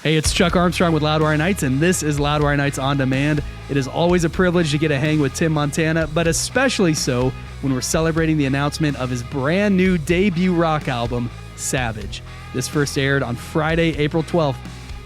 Hey, it's Chuck Armstrong with Loudwire Nights, and this is Loudwire Nights On Demand. It is always a privilege to get to hang with Tim Montana, but especially so when we're celebrating the announcement of his brand new debut rock album, Savage. This first aired on Friday, April 12th.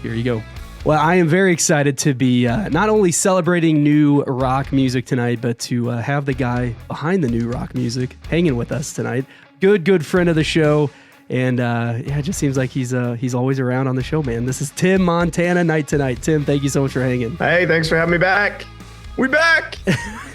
Here you go. Well, I am very excited to be not only celebrating new rock music tonight, but to have the guy behind the new rock music hanging with us tonight. Good friend of the show. And it just seems like he's always around on the show, man. This is Tim Montana Night Tonight. Tim, thank you so much for hanging. Hey, thanks for having me back. We back.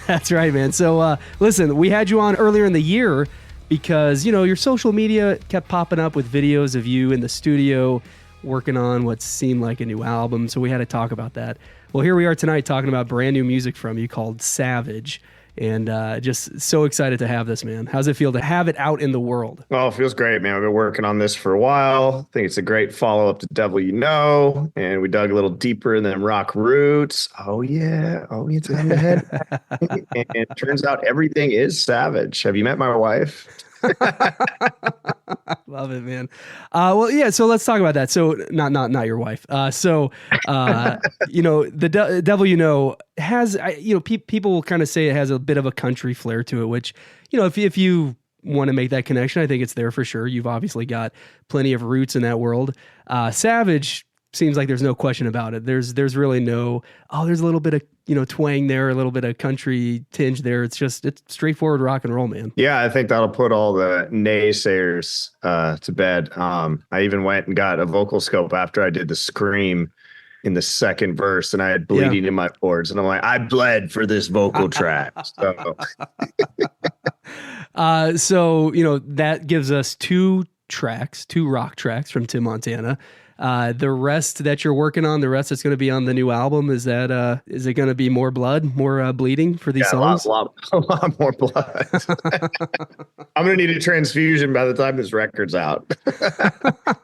That's right, man. So listen, we had you on earlier in the year because, you know, your social media kept popping up with videos of you in the studio working on what seemed like a new album. So we had to talk about that. Well, here we are tonight talking about brand new music from you called Savage. And just so excited to have this, man. How's it feel to have it out in the world? Oh, it feels great, man. I've been working on this for a while. I think it's a great follow-up to Devil You Know. And we dug a little deeper in them rock roots. Oh, yeah. Time to head. And it turns out everything is Savage. Have you met my wife? Love it, man. Well, yeah. So let's talk about that. So not your wife. You know, the Devil You Know has, people will kind of say it has a bit of a country flair to it, which, you know, if you want to make that connection, I think it's there for sure. You've obviously got plenty of roots in that world. Savage seems like there's no question about it. There's really no, there's a little bit of, twang there, a little bit of country tinge there. It's straightforward rock and roll, man. Yeah, I think that'll put all the naysayers to bed. I even went and got a vocal scope after I did the scream in the second verse, and I had bleeding in my pores, and I'm like, I bled for this vocal track. So, that gives us two rock tracks from Tim Montana. The rest that you're working on, the rest that's going to be on the new album, is it going to be more blood, more bleeding for these songs? A lot more blood. I'm going to need a transfusion by the time this record's out.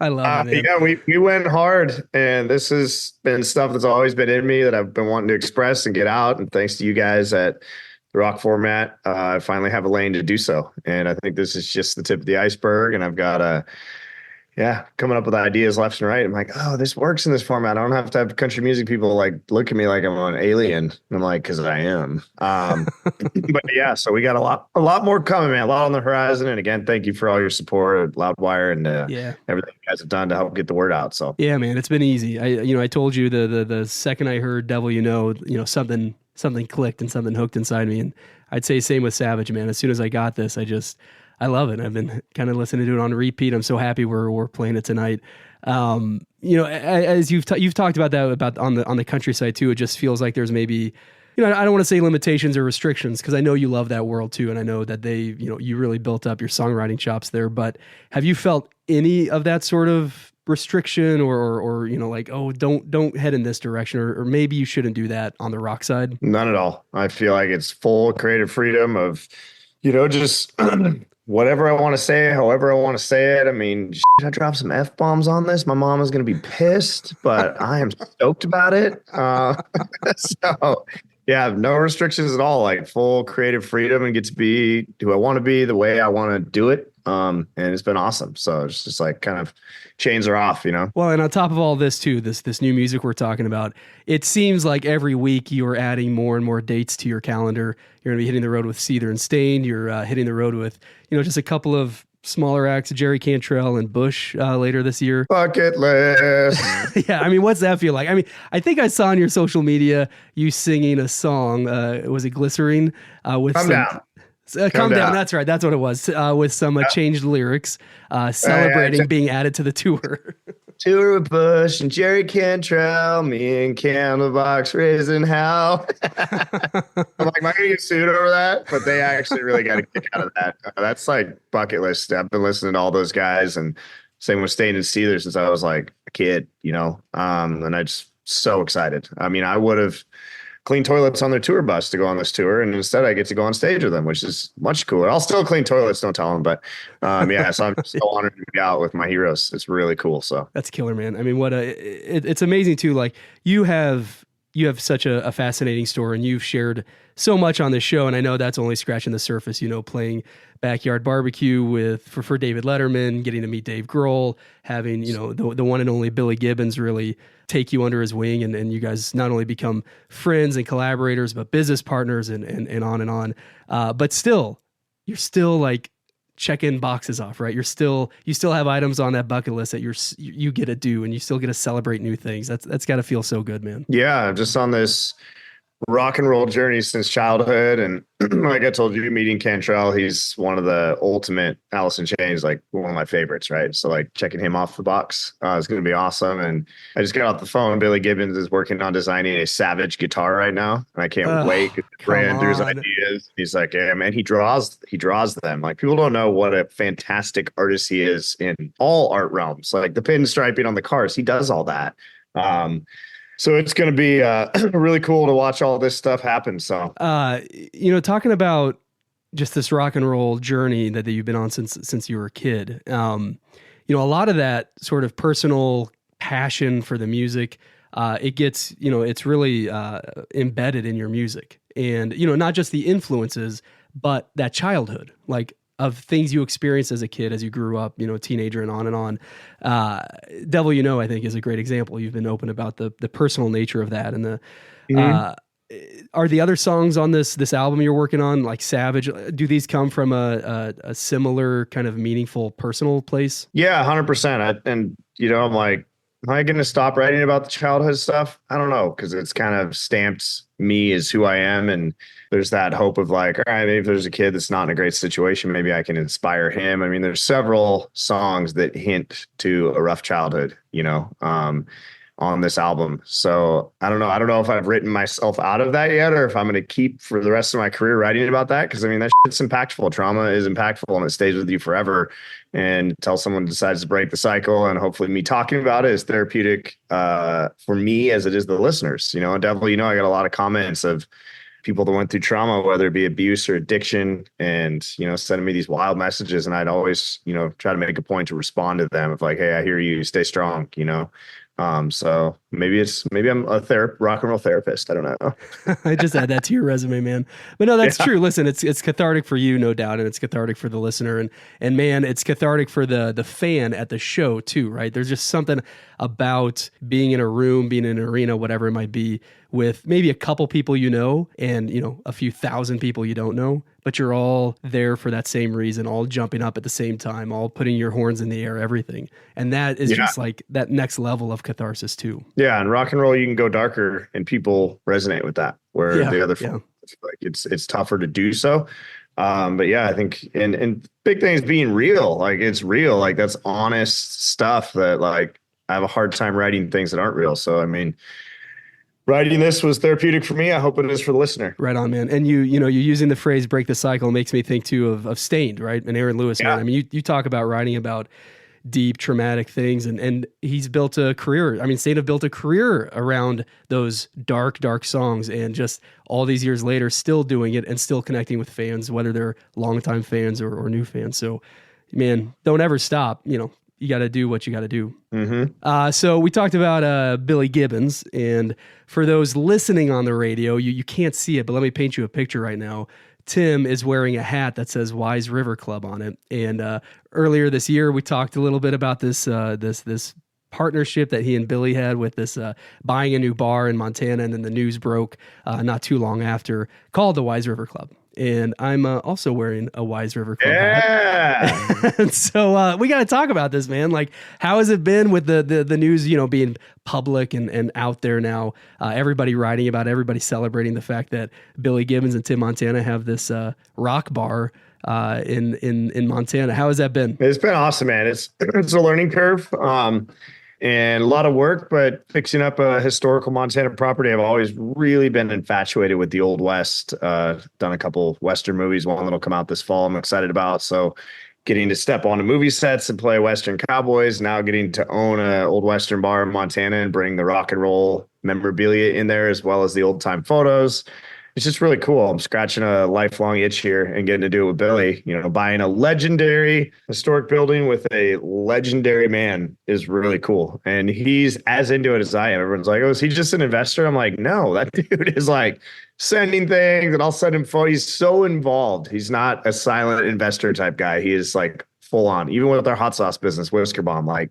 I love it, man. Yeah, we went hard, and this has been stuff that's always been in me that I've been wanting to express and get out. And thanks to you guys at the Rock Format, I finally have a lane to do so. And I think this is just the tip of the iceberg, and I've got coming up with ideas left and right. I'm like, this works in this format. I don't have to have country music people like look at me like I'm an alien. And I'm like, because I am. But yeah, so we got a lot more coming, man. A lot on the horizon. And again, thank you for all your support at Loudwire and everything you guys have done to help get the word out. So yeah, man, it's been easy. I told you the second I heard Devil You Know, something clicked and something hooked inside me. And I'd say same with Savage, man. As soon as I got this, I love it. I've been kind of listening to it on repeat. I'm so happy we're playing it tonight. As you've talked about that on the countryside too. It just feels like there's maybe, I don't want to say limitations or restrictions because I know you love that world too, and I know that you really built up your songwriting chops there. But have you felt any of that sort of restriction or like, don't head in this direction, or maybe you shouldn't do that on the rock side? None at all. I feel like it's full creative freedom of, just whatever I want to say, however I want to say it. I mean, I drop some F-bombs on this. My mom is going to be pissed, but I am stoked about it. So yeah, no restrictions at all, like full creative freedom, and get to be who I want to be the way I want to do it. And it's been awesome. So it's just like kind of chains are off, Well, and on top of all this too, this new music we're talking about, it seems like every week you are adding more and more dates to your calendar. You're going to be hitting the road with Seether and Stained. You're hitting the road with, just a couple of smaller acts, Jerry Cantrell and Bush later this year. Bucket list. Yeah, I mean, what's that feel like? I mean, I think I saw on your social media you singing a song. Was it Glycerine? With Come down. Come down. That's right. That's what it was. With some changed lyrics, celebrating being added to the tour. Tour with Bush and Jerry Cantrell, me and Candlebox raising hell. I'm like, am I going to get sued over that? But they actually really got a kick out of that. That's like bucket list. I've been listening to all those guys, and same with Stained and Seether since I was like a kid, and I just so excited. I mean, I would have clean toilets on their tour bus to go on this tour, and instead I get to go on stage with them, which is much cooler. I'll still clean toilets, don't tell them, but so I'm so honored to be out with my heroes. It's really cool. So that's killer, man. I mean, it's amazing too. Like you have you have such a fascinating story, and you've shared so much on this show. And I know that's only scratching the surface, playing backyard barbecue for David Letterman, getting to meet Dave Grohl, having, the one and only Billy Gibbons really take you under his wing. And you guys not only become friends and collaborators, but business partners and on and on. But still, you're still like checking boxes off, right? You still have items on that bucket list that you get to do, and you still get to celebrate new things. That's got to feel so good, man. Yeah, just on this rock and roll journey since childhood, and like I told you, meeting Cantrell, he's one of the ultimate Alice in Chains, like one of my favorites, right? So like checking him off the box is going to be awesome. And I just got off the phone. Billy Gibbons is working on designing a Savage guitar right now, and I can't wait. Ran through his ideas. He's like, yeah, man, he draws them. Like, people don't know what a fantastic artist he is in all art realms. Like the pinstriping on the cars, he does all that. So it's going to be really cool to watch all this stuff happen. So, talking about just this rock and roll journey that you've been on since you were a kid, a lot of that sort of personal passion for the music, it gets, it's really embedded in your music, and, not just the influences, but that childhood, like, of things you experienced as a kid, as you grew up, teenager and on and on. Devil You Know, I think, is a great example. You've been open about the personal nature of that. And are the other songs on this album you're working on, like Savage, do these come from a similar kind of meaningful personal place? Yeah, 100%. I'm like, am I going to stop writing about the childhood stuff? I don't know, because it's kind of stamped me as who I am. And there's that hope of like, all right, maybe if there's a kid that's not in a great situation, maybe I can inspire him. I mean, there's several songs that hint to a rough childhood, on this album. So I don't know. I don't know if I've written myself out of that yet, or if I'm going to keep for the rest of my career writing about that. Cause I mean, that shit's impactful. Trauma is impactful, and it stays with you forever. And until someone decides to break the cycle, and hopefully me talking about it is therapeutic for me as it is the listeners. Devil, I got a lot of comments of people that went through trauma, whether it be abuse or addiction, and, sending me these wild messages. And I'd always, try to make a point to respond to them of like, hey, I hear you, stay strong, so maybe I'm a rock and roll therapist. I don't know. I just add that to your resume, man. But no, that's true. Listen, it's cathartic for you, no doubt. And it's cathartic for the listener, and man, it's cathartic for the fan at the show too, right? There's just something about being in a room, being in an arena, whatever it might be, with maybe a couple people, and, a few thousand people you don't know, but you're all there for that same reason, all jumping up at the same time, all putting your horns in the air, everything. And that is just like that next level of catharsis too. Yeah. And rock and roll, you can go darker and people resonate with that, where the other, like it's tougher to do so. But yeah, I think, and big thing is being real. Like, it's real. Like, that's honest stuff that, like, I have a hard time writing things that aren't real. So, I mean, writing this was therapeutic for me. I hope it is for the listener. Right on, man. And you're using the phrase "break the cycle" makes me think too of Stained, right? And Aaron Lewis, man. I mean, you talk about writing about deep traumatic things, and he's built a career. I mean, Stained have built a career around those dark songs, and just all these years later, still doing it and still connecting with fans, whether they're longtime fans or new fans. So, man, don't ever stop. You got to do what you got to do. Mm-hmm. So we talked about Billy Gibbons, and for those listening on the radio, you can't see it, but let me paint you a picture right now. Tim is wearing a hat that says Wise River Club on it. And earlier this year, we talked a little bit about this partnership that he and Billy had with this buying a new bar in Montana, and then the news broke not too long after, called the Wise River Club. And I'm also wearing a Wise River Club hat. And so we got to talk about this, man. Like, how has it been with the news, being public and out there now? Everybody writing about it, everybody celebrating the fact that Billy Gibbons and Tim Montana have this rock bar in Montana. How has that been? It's been awesome, man. It's a learning curve. And a lot of work, but fixing up a historical Montana property. I've always really been infatuated with the Old West. Done a couple Western movies, one that'll come out this fall I'm excited about. So getting to step onto movie sets and play Western cowboys, now getting to own an old Western bar in Montana and bring the rock and roll memorabilia in there, as well as the old time photos. it's just really cool. I'm scratching a lifelong itch here and getting to do it with Billy. Buying a legendary historic building with a legendary man is really cool. And he's as into it as I am. Everyone's like, oh, is he just an investor? I'm like, no, that dude is like sending things and I'll send him photos. He's so involved. He's not a silent investor type guy. He is like full on, even with our hot sauce business, Whisker Bomb. Like,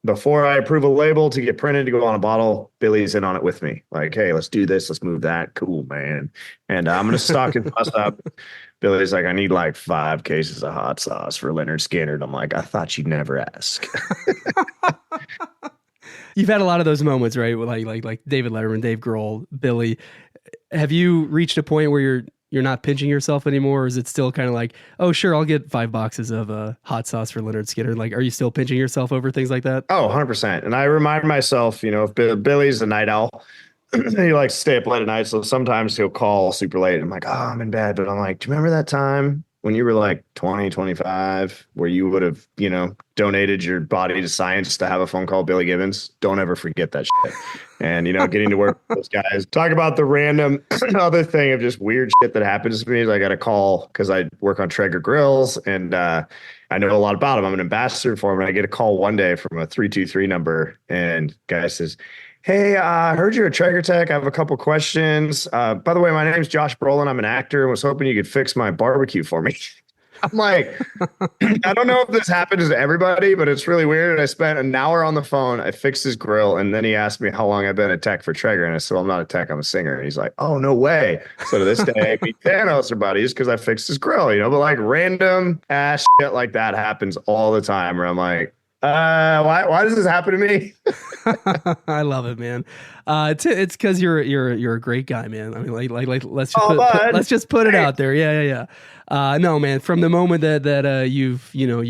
before I approve a label to get printed to go on a bottle, Billy's in on it with me. Like, hey, let's do this. Let's move that. Cool, man. And I'm going to stock his bus up. Billy's like, I need like 5 cases of hot sauce for Leonard Skinner. And I'm like, I thought you'd never ask. You've had a lot of those moments, right? Like David Letterman, Dave Grohl, Billy. Have you reached a point where you're not pinching yourself anymore? Or is it still kind of like, oh, sure, I'll get 5 boxes of hot sauce for Leonard Skinner? Like, are you still pinching yourself over things like that? Oh, 100%. And I remind myself, if Billy's a night owl, he likes to stay up late at night. So sometimes he'll call super late. I'm like, oh, I'm in bed. But I'm like, do you remember that time when you were like 20, 25, where you would have, donated your body to science to have a phone call Billy Gibbons? Don't ever forget that shit. And, getting to work with those guys. Talk about the random other thing of just weird shit that happens to me is I got a call because I work on Traeger grills and I know a lot about them. I'm an ambassador for them. And I get a call one day from a 323 number and guy says, hey, I heard you're a Traeger tech. I have a couple questions. By the way, my name's Josh Brolin. I'm an actor and was hoping you could fix my barbecue for me. I'm like, I don't know if this happens to everybody, but it's really weird. And I spent an hour on the phone. I fixed his grill. And then he asked me how long I've been a tech for Traeger. And I said, well, I'm not a tech. I'm a singer. And he's like, oh, no way. So to this day, me and Thanos are buddies because I fixed his grill, but like random ass shit like that happens all the time where I'm like, why does this happen to me? I love it, man. It's because you're a great guy, man. I mean, like let's just put it out there. Yeah. No, man. From the moment that you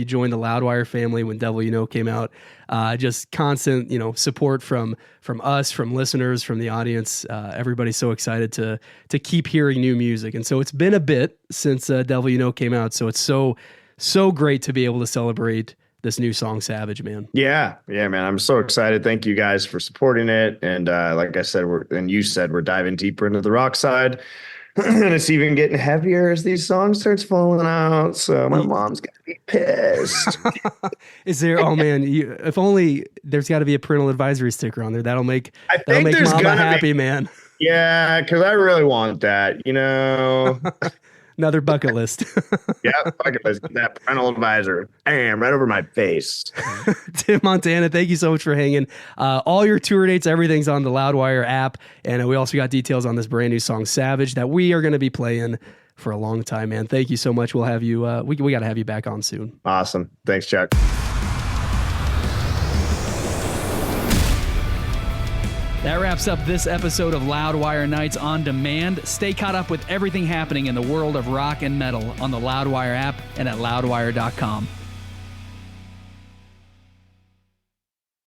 joined the Loudwire family when Devil You Know came out, just constant support from us, from listeners, from the audience. Everybody's so excited to keep hearing new music, and so it's been a bit since Devil You Know came out. So it's so great to be able to celebrate this new song, Savage, man. Yeah, man. I'm so excited. Thank you guys for supporting it. And like I said, we're diving deeper into the rock side. And it's even getting heavier as these songs starts falling out. So my mom's gonna be pissed. Is there? Oh man, if only there's got to be a parental advisory sticker on there. That'll make mama happy, man. Yeah, because I really want that. Another bucket list. Yeah, bucket list. That parental advisor. Bam, right over my face. Tim Montana, thank you so much for hanging. All your tour dates, everything's on the Loudwire app. And we also got details on this brand new song, Savage, that we are going to be playing for a long time, man. Thank you so much. We'll have you, we got to have you back on soon. Awesome. Thanks, Chuck. That wraps up this episode of Loudwire Nights on Demand. Stay caught up with everything happening in the world of rock and metal on the Loudwire app and at loudwire.com.